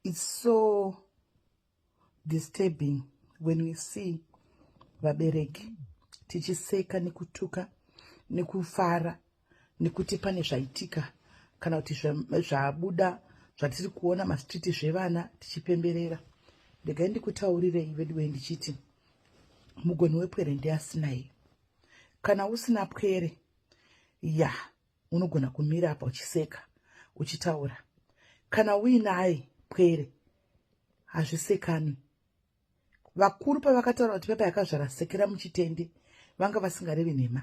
It's so disturbing when we see vabereki tichiseka nekutuka nekufara nekuti pane zvaitika kana kuti zvabuda zvatiri kuona mastriti zvevana tichipemberera. Regai ndikutaurirei veduwe ndichiti mugoni wepwere ndiasinai. Kana usina pwere unogona kumira apa uchiseka uchitaura. Kana uinaye pwere hazvisekani. Vakuru pavakataura kuti pepa yakazvara sekera muchitende vanga vasingarevi nhema.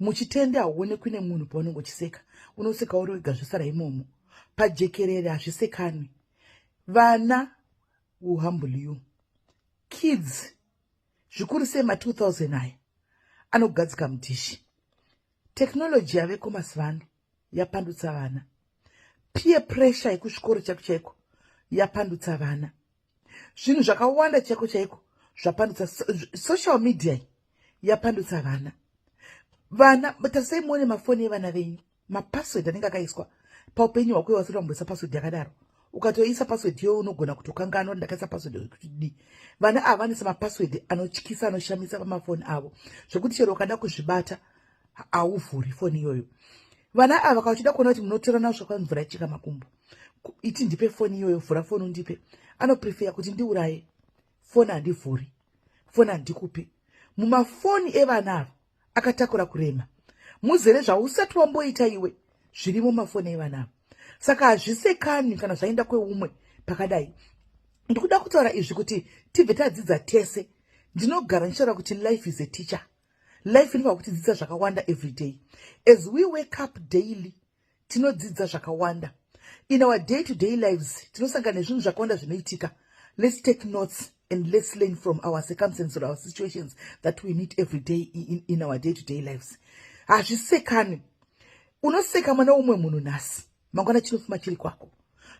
Muchitende hauonekwi nemunhu paunenge uchiseka, unoseka uri wega zvisara imomo. Pajekerere hazvisekani. Vana will humble you. Kids zvikuru sema 2000 aya anogadzika mudhishi. Technology yaveko masivano yapandutsa vana. Peer pressure yekuzvikoro chaiko yapandutsa vana. Zvinhu zvakawanda chaiko zvapandutsa. Social media yapandutsa vana. Vana tarisai muone mafoni evana venyu, mapassword anenge akaiswa paupenyu hwako wasiri wamboisa password yakadaro. Ukatoisa password yo unogona kutokanganwa ndakaisa password kuti vana avanisa mapassword anotyisa anoshamisa pamafoni avo zvokuti chero ukada kuzvibata hauvhuri foni iyoyo. Vana ava kachida kuona kuti munotorana zvakwa mvura ichika makumbo, iti ndipe foni iyoyo, vhura foni undipe, anoprefer kuti ndiuraye foni handivhuri, foni handikupi. Mumafoni evana ava akatakura kurema, muzere zvausati wamboita iwe zviri mumafoni evana ava. Saka hazvisekani kana zvaenda kweumwe pakadai. Ndikuda kutaura izvi kuti tibve tadzidza tese. Ndinogara ndichitaura kuti life is a teacher. Life inofa kutidzidza zvakawanda every day. As we wake up daily, tinodzidza zvakawanda. In our day-to-day lives, tinosangana nezvinhu zvakawanda zvinoitika. Let's take notes and let's learn from our circumstances or our situations that we meet every day in our day-to-day lives. Hazvisekani. Unoseka mwana umwe munhu nhasi, mangwana chinofuma chiri kwako.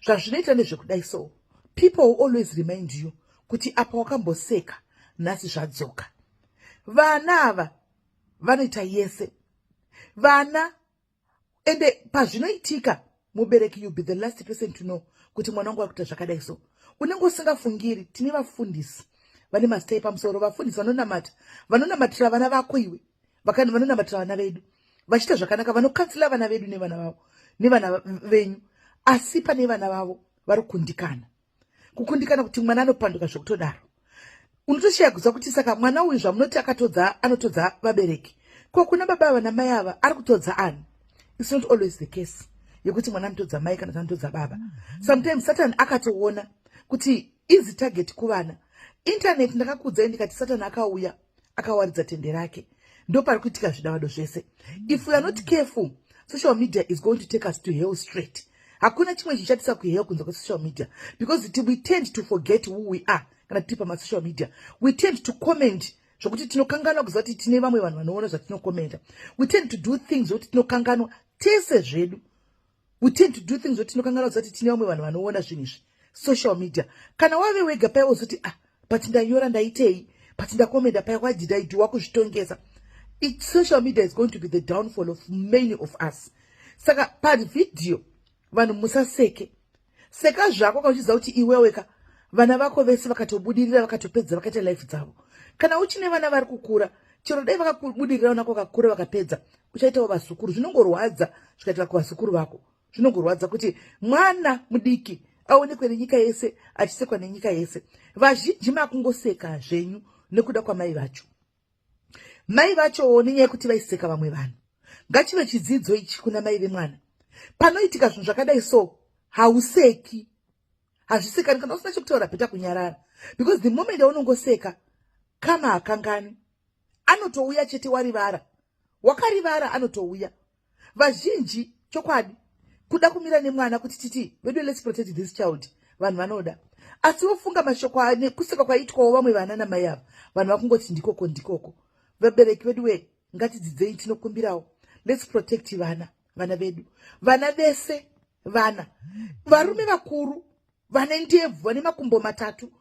Zvazvinoita nezvekudai so, people will always remind you kuti apa wakamboseka nhasi zvadzoka. Vana ava vanoita yese. Vana ende pazvinoitika mubereki, you be the last person to know kuti mwana wangu akuita zvakadai so. Unenge usingafungiri. Tine vafundisi vane mastai pamusoro, vafundisi vanonamatira vana vako iwe, vanonamatira vana vedu vachita zvakanaka, vanokansila vana vedu nevana vavo nevana venyu. Asi pane vana vavo vari kukundikana kuti mwana anopanduka zvokutodaro. Unotoshaya kuziva kuti saka mwana uyu zvamunoti anotodza vabereki, ko kuna baba vana mai ava ari kutodza ani. It's not always the case yekuti mwana anotodza mai kana anotodza baba. Sometimes Satan akatoona kuti easy target kuvana. Internet ndakakudzai ndikati Satan akauya akawaridza tende rake. Ndo pari kuitika zvidavado zvese. If we are not careful, social media is going to take us to hell straight. Hakuna chimwe chichatisa kuhell kunza kwa social media, because we tend to forget who we are kana tiri pama social media. We tend to comment zvokuti tinokanganwa kuziva kuti tine vamwe vanhu vanoona zvatinokomenta. We tend to do things zvokuti tinokanganwa tese zvedu. We tend to do things zvokuti tinokanganwa kuziva kuti tine vamwe vanhu vanoona zvinhu izvi. Social media. Kana wave wega paya wozoti but ndanyora ndaitei, but ndakomenta paya, what did I do, wakuzvitongesa. Social media is going to be the downfall of many of us. Saka pari video vanhu musaseke. Seka zvako kana uchiziva kuti iwe weka vana vako vese vakatobudirira vakatopedza vakaita life dzavo. Kana uchine vana vari kukura, chero dai vakabudirira unako vakakura vakapedza, uchaitawo vasukuru. Zvinongorwadza zvikaita kuvasukuru vako. Zvinongorwadza kuti mwana mudiki aonekwe nenyika yese achisekwa nenyika yese. Vazhinji makungoseka zvenyu nekuda kwamai vacho. Mai vacho nenyaya yekuti vaiseka vamwe vanhu. Ngachive chidzidzo ichi kuna mai vemwana. Panoitika zvinhu zvakadai so, hauseki. Hazvisekani kana usina chokutaura peta kunyarara. Because the moment yaunongoseka, kama hakangani, anotouya chete warivara. Wakarivara anotouya. Vazhinji chokwadi kuda kumira nemwana kuti titi, let's protect this child. Vanhu vanoda. Asi wofunga mashoko ane kuseka kwaitwawo vamwe vana namai ava. Vanhu vakungoti ndikoko. Vabereki vedu ngatidzidzei tinokumbirawo. Let's protect vana vedu. Vana vese, vana. Varume vakuru, vane ndebvu, vane makumbo matatu.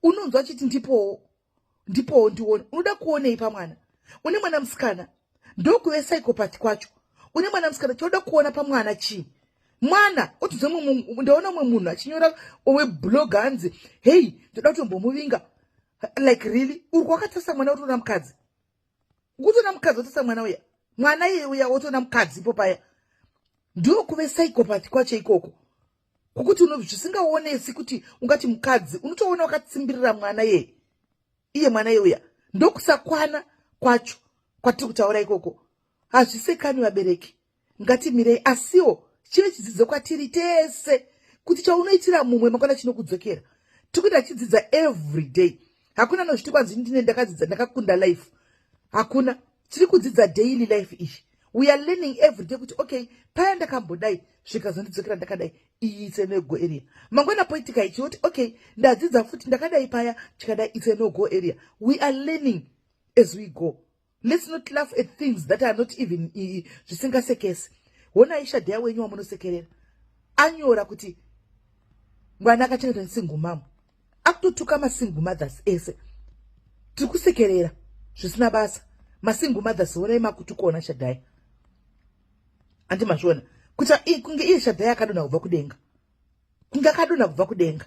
Unonzwa chiti ndipo ndione. Unoda kuonei pamwana. Une mwana musikana, ndokuve psychopath kwacho. Une mwana musikana choda kuona pamwana chii. mwana ndaona mwe munhu achinyora weblog hanzi hey ndoda kutombomuvinga like really uri kwakatasa mwana utona mukadzi utona mukadzi otasa mwana iye uya otona mukadzi ipo paya ndio kuve psychopath kwacho ikoko kukuti zvisingaonesi kuti ungati mukadzi unotoona wakatsimbirira mwana iye mwana iye uya ndokusakwana kwacho kwatiri kutaura ikoko hazvisekani vabereki ngatimirei asiwo chive chidzidzo kwatiri tese kuti chaunoitira mumwe makwana chinokudzokera tikuita chidzidza every day hakuna nozviti kwanzi ndine ndakadzidza ndakakunda life hakuna tiri kudzidza daily life ishi we are learning every day kuti okay paya ndakambodai zvikazondidzokera ndakadai it's a no-go area mangwana poitika ichioti okay ndadzidza futi ndakadai paya chikadai it's a no-go area we are learning as we go. Let's not laugh at things that are not even zvisingasekesi. Wona isha dhaya wenyu wamunosekerera anyora kuti mwana akachengetwa nesingle mom akutotuka masingle mothers ese tiri kusekerera zvisina basa masingle mothers wonai makutukuona shadhaya andimazviona kuti kunge iye shadhaya akadonha kubva kudenga kunge akadonha kubva kudenga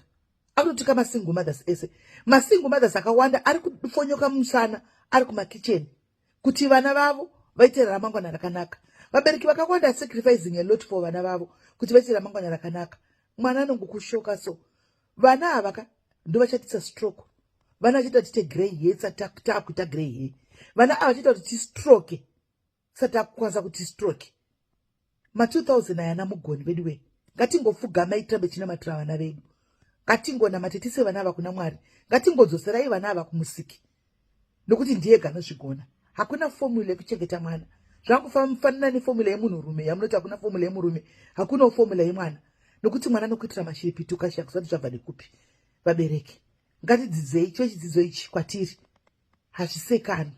akutotuka masingle mothers ese masingle mothers akawanda ari kufonyoka musana ari kumakicheni kuti vana vavo vaite ramangwana rakanaka vabereki vakawanda sacrificing a lot for vana vavo kuti vaite ramangwana rakanaka mwana anongokushoka so vana ava ndo vachatisa stroke vana vachiita kuti grey hair takuita grey hair vana ava vachiita kuti stroke satakukwanisa kuti stroke ma 2000 ayana mugoni vedu we ngatingopfugamai tirambe chinamatira vana vedu ngatingonamatitise vana ava kuna Mwari ngatingodzoserai vana ava kumusiki nokuti ndiye ganozvigona hakuna formula yekuchengeta mwana zvangofanana neformula yemunhurume yamunoti hakuna formula yemurume hakuna formula yemwana nokuti mwana nokuitira mashiripituka shakuzati zvabva nekupi vabereki ngatidzidzei chidzidzo ichi kwatiri hazvisekani